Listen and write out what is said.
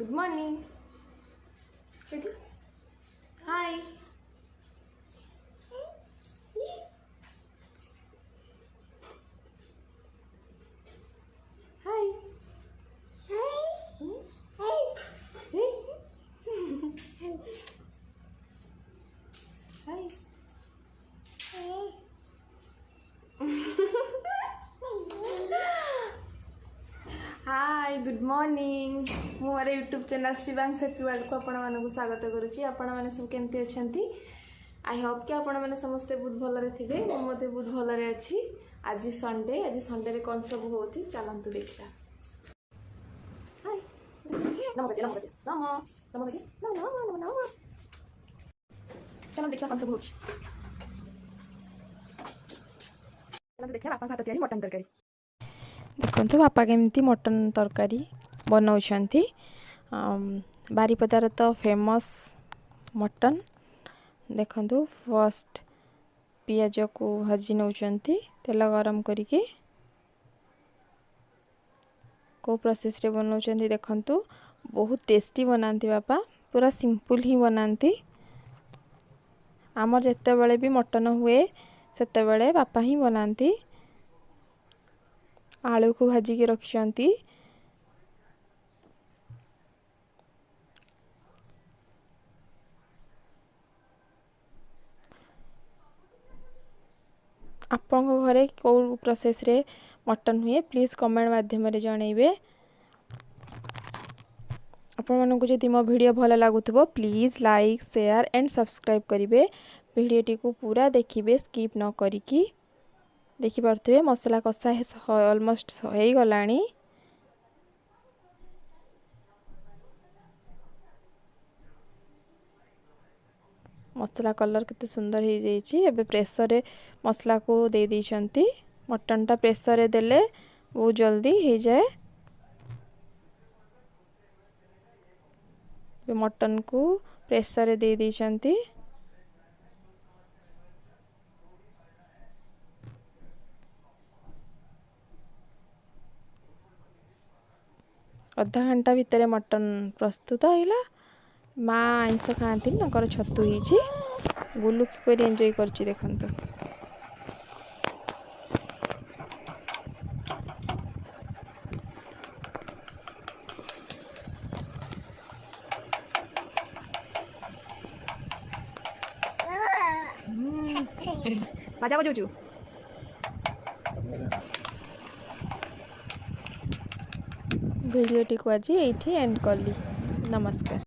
Good morning. Ready? Hi. Hi. Hey. Hi. Hi good morning मोर YouTube channel Shivang Setuwal को आपण मानक स्वागत करुच्ची। आपण मैंने सब केमती अच्छा आई होप कि आपण मैंने समस्ते बहुत भलरे थे मत बहुत भलरे अच्छी। आज संडे रे कौन सब हो चलतु देखा। चलो देखा कौन सब हो देखा बापा भात तैयारी मटन तरकारी देखो बापा केमती मटन तरकारी बनाउछंती। बारीपदार तो फेमस मटन देखंतु फर्स्ट पियाज को भाजी नौचंती तेल गरम करिके को प्रोसेस रे बनाउछंती देखंतु बहुत टेस्टी बनाती बापा पूरा सिंपल ही बनाती। आमर जेते बेले भी मटन हुए सेते बेले बापा ही बनाती। आलू को भाजी के रखिछंती आपण घरे कौ प्रोसेस रे मटन हुए प्लीज कमेंट माध्यम रे जणैबे। आपण मानकु जदि मो वीडियो भल लागुथबो please like share and subscribe करिवे। वीडियोटी को पूरा देखिबे स्किप न करिकी देखि पारथबे। मसला कषा ऑलमोस्ट हो गलानी। मसला कलर केते सुंदर हो जाइए। एबे प्रेशर रे मसला को दे दी मटन टा प्रेशर रे देले बहुत जल्दी हो जाए। मटन को प्रेशर रे दे दी अधा घंटा भितर मटन प्रस्तुत है। माँ आइंस खाती छतु ही गुलु किपर एंजॉय करची देखंतु। मजा बजाऊ वीडियो टी को आज एंड कली। नमस्कार।